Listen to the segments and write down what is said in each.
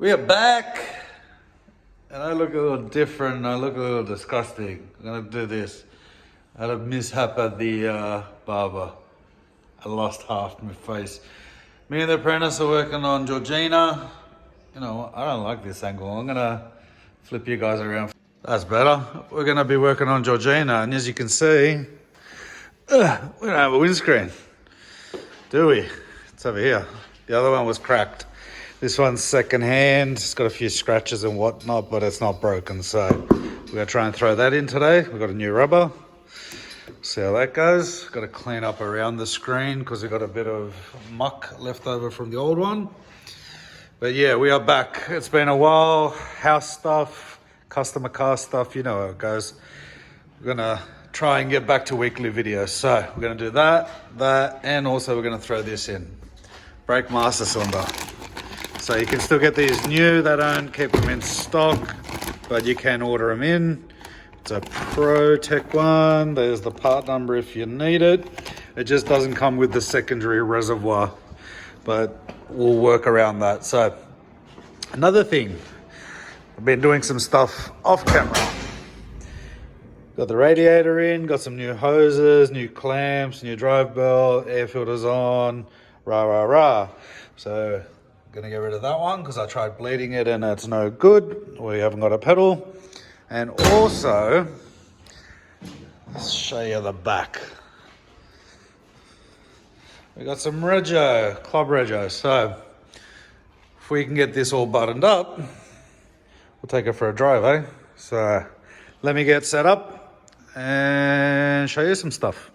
We are back, and I look a little different. I look a little disgusting. I'm gonna do this. I had a mishap at the barber. I lost half my face. Me and the apprentice are working on Georgina. You know, I don't like this angle. I'm gonna flip you guys around. That's better. We're gonna be working on Georgina, and as you can see, we don't have a windscreen, do we? It's over here. The other one was cracked. This one's second hand. It's got a few scratches and whatnot, but it's not broken. So we're gonna try and throw that in today. We've got a new rubber. See how that goes. Got to clean up around the screen because we've got a bit of muck left over from the old one. But yeah, we are back. It's been a while. House stuff, customer car stuff, you know how it goes. We're gonna try and get back to weekly videos. So we're gonna do that, and also we're gonna throw this in. Brake master cylinder. So you can still get these new. They don't keep them in stock, but you can order them in. It's a Pro Tech one. There's the part number if you need it. It just doesn't come with the secondary reservoir, but we'll work around that. So another thing, I've been doing some stuff off camera. Got the radiator in, got some new hoses, new clamps, new drive belt, air filters on, rah. So gonna get rid of that one because I tried bleeding it and it's no good. We haven't got a pedal. And also, let's show you the back. We got some rego, club rego. So if we can get this all buttoned up, we'll take it for a drive, eh? So let me get set up and show you some stuff.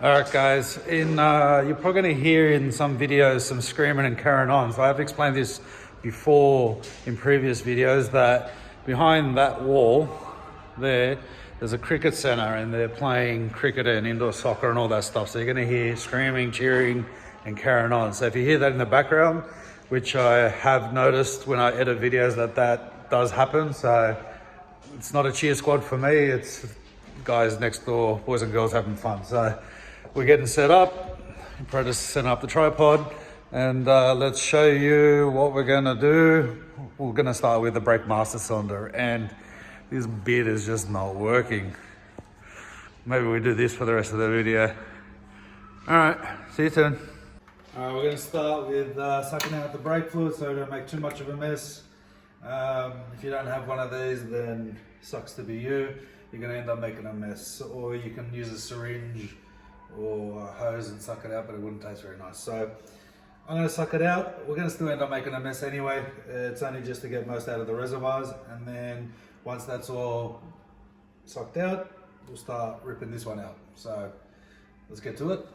Alright guys, you're probably going to hear in some videos some screaming and carrying on. So I've explained this before in previous videos that behind that wall there's a cricket centre and they're playing cricket and indoor soccer and all that stuff. So you're going to hear screaming, cheering and carrying on. So if you hear that in the background, which I have noticed when I edit videos that does happen. So it's not a cheer squad for me, it's guys next door, boys and girls having fun. So we're getting set up, apprentice setting up the tripod, and let's show you what we're gonna do. We're gonna start with the brake master cylinder, and this bit is just not working. Maybe we do this for the rest of the video. All right, see you soon. All right, we're gonna start with sucking out the brake fluid so we don't make too much of a mess. If you don't have one of these, then sucks to be you. You're gonna end up making a mess, or you can use a syringe or a hose and suck it out, but it wouldn't taste very nice. So I'm gonna suck it out. We're gonna still end up making a mess anyway. It's only just to get most out of the reservoirs, and then once that's all sucked out, we'll start ripping this one out. So let's get to it.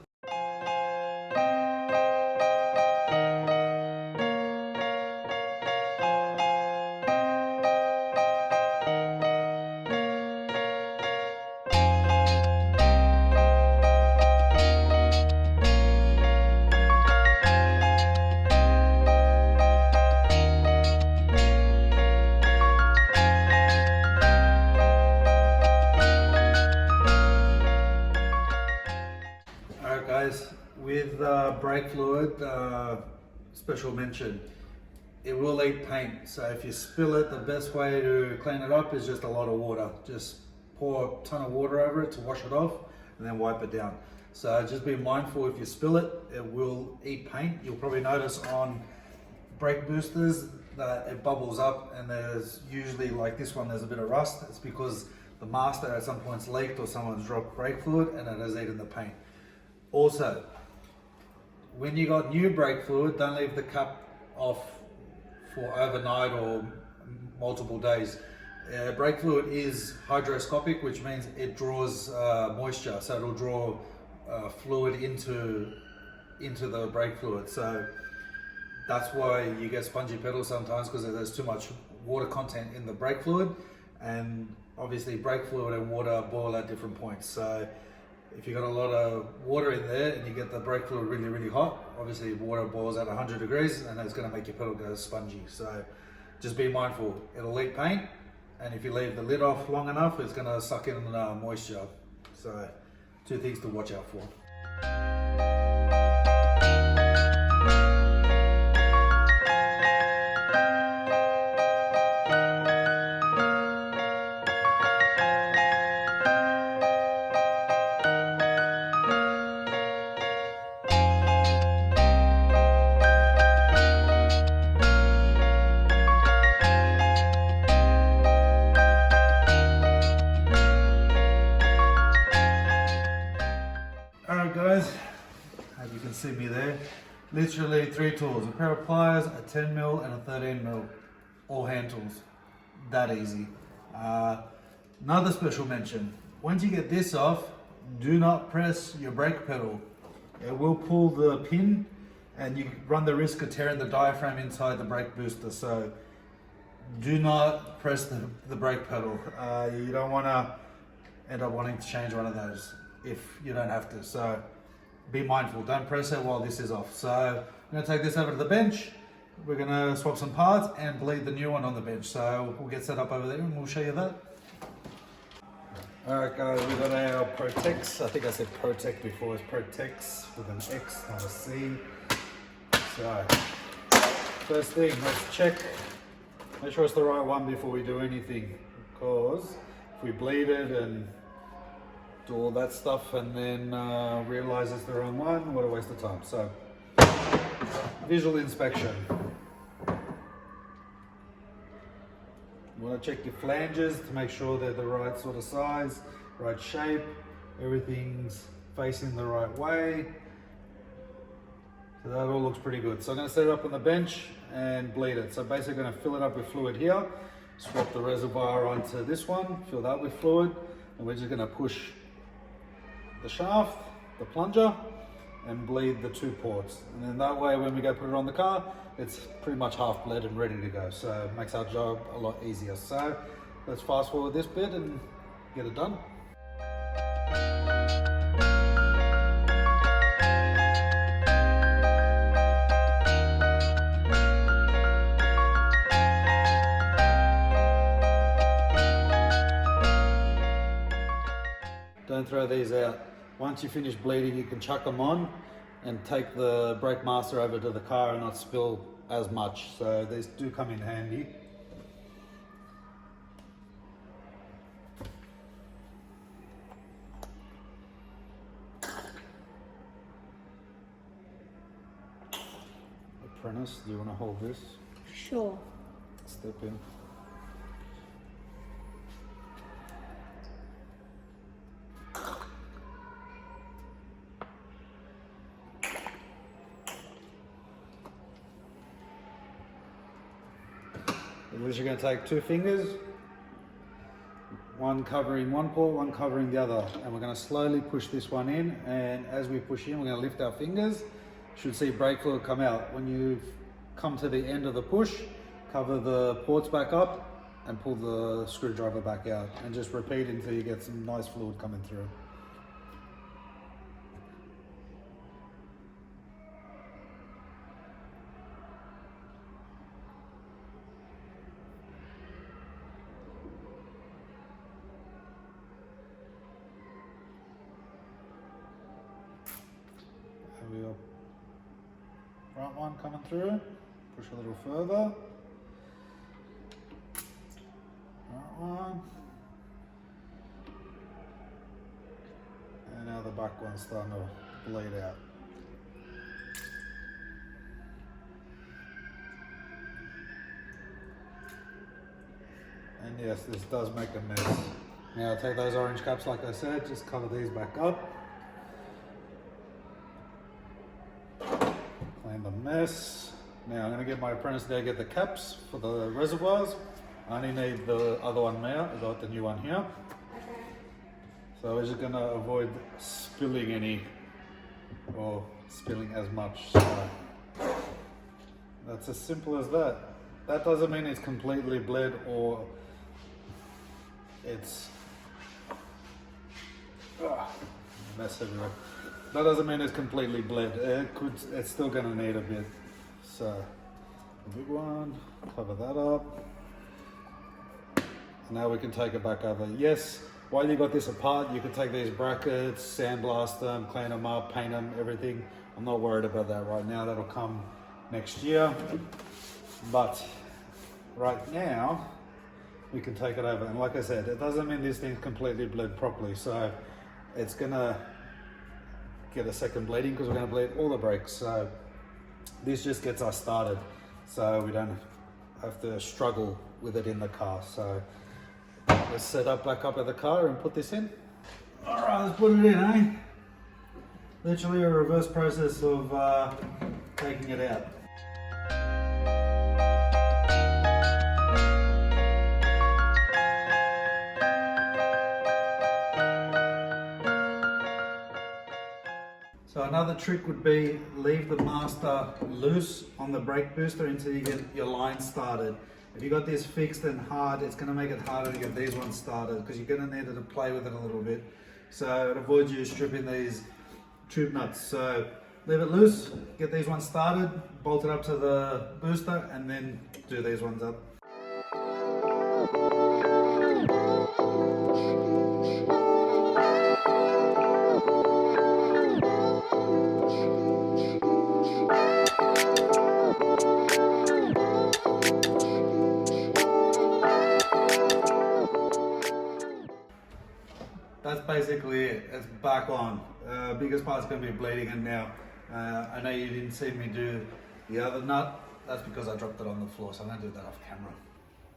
With brake fluid, special mention, it will eat paint. So if you spill it, the best way to clean it up is just a lot of water. Just pour a ton of water over it to wash it off and then wipe it down. So just be mindful, if you spill it, it will eat paint. You'll probably notice on brake boosters that it bubbles up, and there's usually, like this one, there's a bit of rust. It's because the master at some point's leaked or someone's dropped brake fluid and it has eaten the paint. Also, when you got new brake fluid, don't leave the cap off for overnight or multiple days. Brake fluid is hydroscopic, which means it draws moisture, so it'll draw fluid into the brake fluid. So that's why you get spongy pedals sometimes, because there's too much water content in the brake fluid, and obviously brake fluid and water boil at different points. So if you've got a lot of water in there and you get the brake fluid really hot, obviously water boils at 100 degrees and it's going to make your pedal go spongy. So just be mindful, it'll leak paint, and if you leave the lid off long enough, it's gonna suck in moisture. So, 2 things to watch out for. Alright guys, as you can see me there, literally 3 tools, a pair of pliers, a 10mm and a 13mm, all hand tools, that easy. Another special mention, once you get this off, do not press your brake pedal. It will pull the pin and you run the risk of tearing the diaphragm inside the brake booster, so do not press the brake pedal. You don't want to end up wanting to change one of those if you don't have to, so be mindful, don't press it while this is off. So I'm going to take this over to the bench, we're going to swap some parts and bleed the new one on the bench, so we'll get set up over there and we'll show you that. Alright guys, we've got our Protex, I think I said Protect before, it's Protex with an X, not a C. So first thing, let's check, make sure it's the right one before we do anything, because if we bleed it and do all that stuff and then realize it's the wrong one, what a waste of time. So, visual inspection. You want to check your flanges to make sure they're the right sort of size, right shape, everything's facing the right way. So that all looks pretty good. So I'm going to set it up on the bench and bleed it. So basically I'm going to fill it up with fluid here, swap the reservoir onto this one, fill that with fluid, and we're just going to push the shaft, the plunger, and bleed the 2 ports. And then that way when we go put it on the car, it's pretty much half bled and ready to go. So it makes our job a lot easier. So let's fast forward this bit and get it done. Don't throw these out. Once you finish bleeding, you can chuck them on and take the brake master over to the car and not spill as much. So these do come in handy. Apprentice, do you want to hold this? Sure. Step in. You're going to take 2 fingers, one covering one port, one covering the other, and we're going to slowly push this one in, and as we push in we're going to lift our fingers. You should see brake fluid come out. When you come to the end of the push, cover the ports back up and pull the screwdriver back out, and just repeat until you get some nice fluid coming through. Front one coming through, push a little further. Right one. And now the back one's starting to bleed out. And yes, this does make a mess. Now take those orange caps like I said, just cover these back up. Clean the mess. Now I'm going to get my apprentice there, get the caps for the reservoirs. I only need the other one now, I got the new one here. So we're just going to avoid spilling any, or spilling as much. So that's as simple as that. That doesn't mean it's completely bled or it's mess everywhere. That doesn't mean it's completely bled. It's still going to need a bit. So the big one, cover that up. And now we can take it back over. Yes, while you got this apart, you can take these brackets, sandblast them, clean them up, paint them, everything. I'm not worried about that right now. That'll come next year. But right now, we can take it over. And like I said, it doesn't mean this thing's completely bled properly. So it's gonna get a second bleeding because we're gonna bleed all the brakes. So this just gets us started. So we don't have to struggle with it in the car. So let's set up back up at the car and put this in. All right, let's put it in, eh? Literally a reverse process of taking it out. So another trick would be leave the master loose on the brake booster until you get your line started. If you got this fixed and hard, it's going to make it harder to get these ones started because you're going to need to play with it a little bit. So it avoids you stripping these tube nuts. So leave it loose, get these ones started, bolt it up to the booster, and then do these ones up. That's basically it. It's back on. Biggest part's going to be bleeding in now. I know you didn't see me do the other nut. That's because I dropped it on the floor, so I'm going to do that off camera.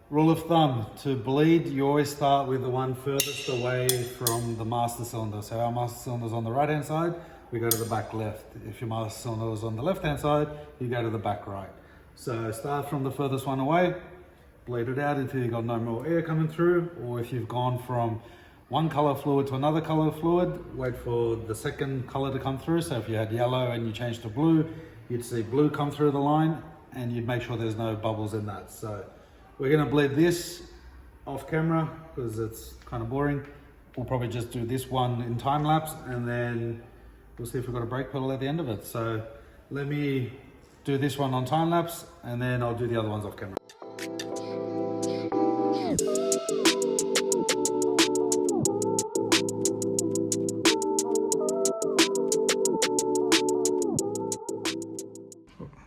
Rule of thumb, to bleed, you always start with the one furthest away from the master cylinder. So our master cylinder is on the right hand side, we go to the back left. If your master cylinder is on the left hand side, you go to the back right. So start from the furthest one away, bleed it out until you've got no more air coming through, or if you've gone from one color fluid to another color fluid, wait for the second color to come through. So if you had yellow and you changed to blue, you'd see blue come through the line and you'd make sure there's no bubbles in that. So we're gonna bleed this off camera because it's kind of boring. We'll probably just do this one in time lapse and then we'll see if we've got a brake pedal at the end of it. So let me do this one on time lapse and then I'll do the other ones off camera.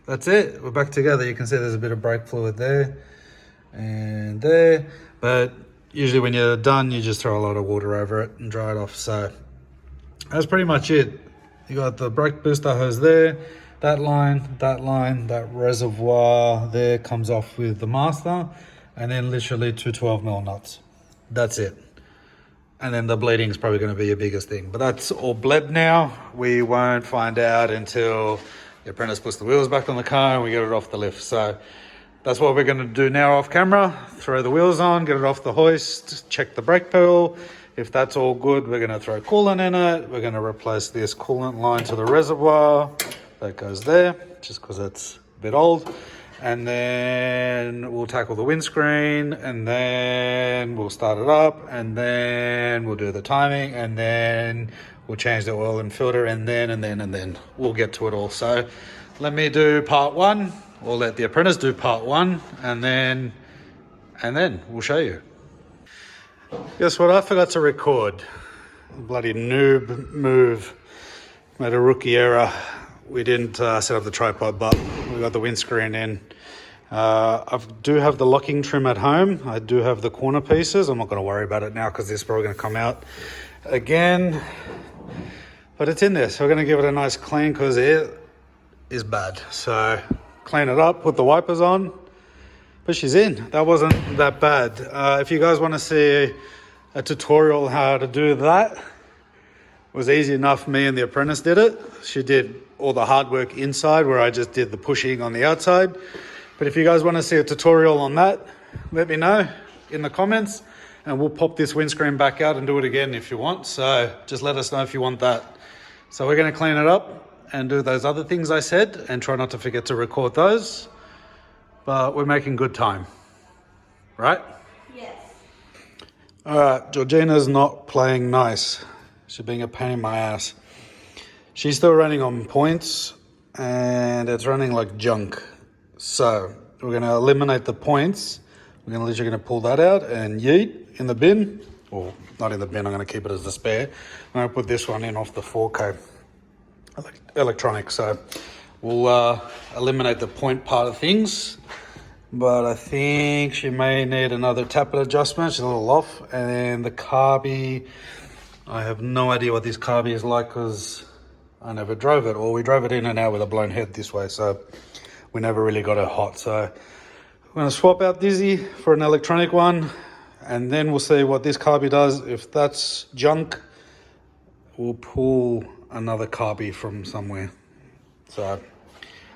That's it, we're back together. You can see there's a bit of brake fluid there and there, but usually when you're done, you just throw a lot of water over it and dry it off. So that's pretty much it. You got the brake booster hose there, that line, that reservoir there comes off with the master, and then literally two 12mm nuts. That's it. And then the bleeding is probably going to be your biggest thing, but that's all bled now. We won't find out until the apprentice puts the wheels back on the car and we get it off the lift. So that's what we're going to do now off camera. Throw the wheels on, get it off the hoist, check the brake pedal. If that's all good, we're going to throw coolant in it. We're going to replace this coolant line to the reservoir. That goes there, just because it's a bit old. And then we'll tackle the windscreen, and then we'll start it up, and then we'll do the timing, and then we'll change the oil and filter, and then we'll get to it all. So let me do part one. We'll let the apprentice do part one, and then we'll show you. Guess what? I forgot to record. Bloody noob move. Made a rookie error. We didn't set up the tripod, but we got the windscreen in. I do have the locking trim at home. I do have the corner pieces. I'm not going to worry about it now because this is probably going to come out again. But it's in there, so we're going to give it a nice clean because it is bad. So clean it up, put the wipers on. But she's in. That wasn't that bad. If you guys want to see a tutorial how to do that, it was easy enough. Me and the apprentice did it. She did all the hard work inside where I just did the pushing on the outside. But if you guys want to see a tutorial on that, let me know in the comments and we'll pop this windscreen back out and do it again if you want. So just let us know if you want that. So we're going to clean it up and do those other things I said and try not to forget to record those. But we're making good time, right? Yes. All right, Georgina's not playing nice. She's being a pain in my ass. She's still running on points and it's running like junk. So we're going to eliminate the points. We're literally going to pull that out and yeet in the bin. Or not in the bin, I'm going to keep it as the spare. I'm going to put this one in off the 4K electronics. So we'll eliminate the point part of things. But I think she may need another tappet adjustment. She's a little off. And then the carby, I have no idea what this carby is like because I never drove it. Or we drove it in and out with a blown head this way. So we never really got it hot. So I'm going to swap out Dizzy for an electronic one. And then we'll see what this carby does. If that's junk, we'll pull another carby from somewhere. So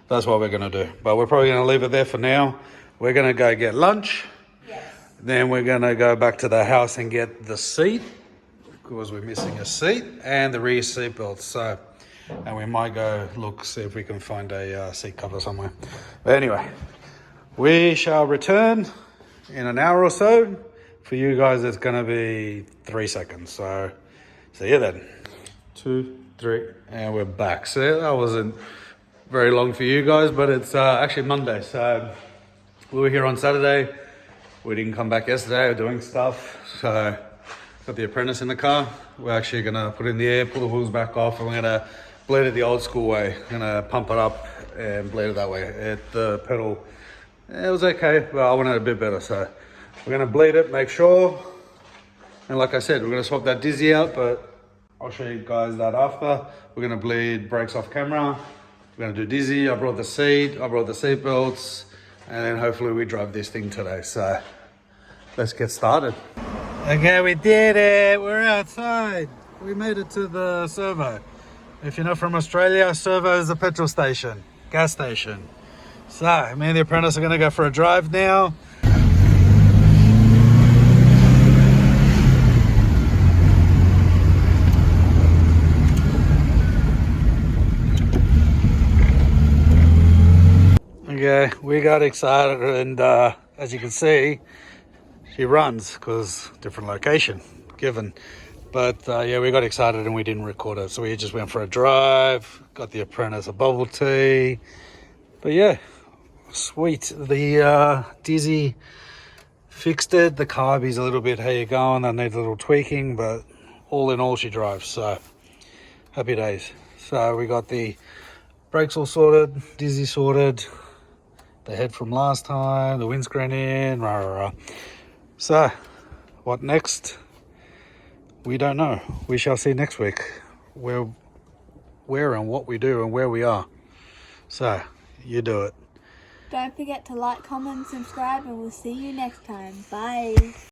that's what we're going to do. But we're probably going to leave it there for now. We're going to go get lunch. Yes. Then we're going to go back to the house and get the seat because we're missing a seat and the rear seat belts. So, and we might go look, see if we can find a seat cover somewhere. But anyway, we shall return in an hour or so. For you guys, it's going to be 3 seconds. So see you then. 2, 3, and we're back. So that wasn't very long for you guys, but it's actually Monday. So we were here on Saturday. We didn't come back yesterday. We're doing stuff. So got the apprentice in the car. We're actually going to put it in the air, pull the wheels back off, and we're going to bleed it the old school way. We're going to pump it up and bleed it that way. The pedal, it was okay, but I wanted it a bit better. So we're going to bleed it, make sure. And like I said, we're going to swap that Dizzy out, but I'll show you guys that after. We're going to bleed brakes off camera. We're going to do Dizzy. I brought the seat. I brought the seat belts. And then hopefully we drive this thing today. So let's get started. Okay, we did it. We're outside. We made it to the servo. If you're not from Australia, servo is a petrol station, gas station. So me and the apprentice are going to go for a drive now. Okay, we got excited and as you can see, she runs because different location given. But yeah, we got excited and we didn't record it. So we just went for a drive, got the apprentice a bubble tea. But yeah, sweet. The Dizzy fixed it. The carby's a little bit, how you going? That needs a little tweaking, but all in all, she drives. So happy days. So we got the brakes all sorted, Dizzy sorted. The head from last time, the windscreen in, rah, rah, rah. So, what next? We don't know. We shall see next week where and what we do and where we are. So, you do it. Don't forget to like, comment, subscribe, and we'll see you next time. Bye.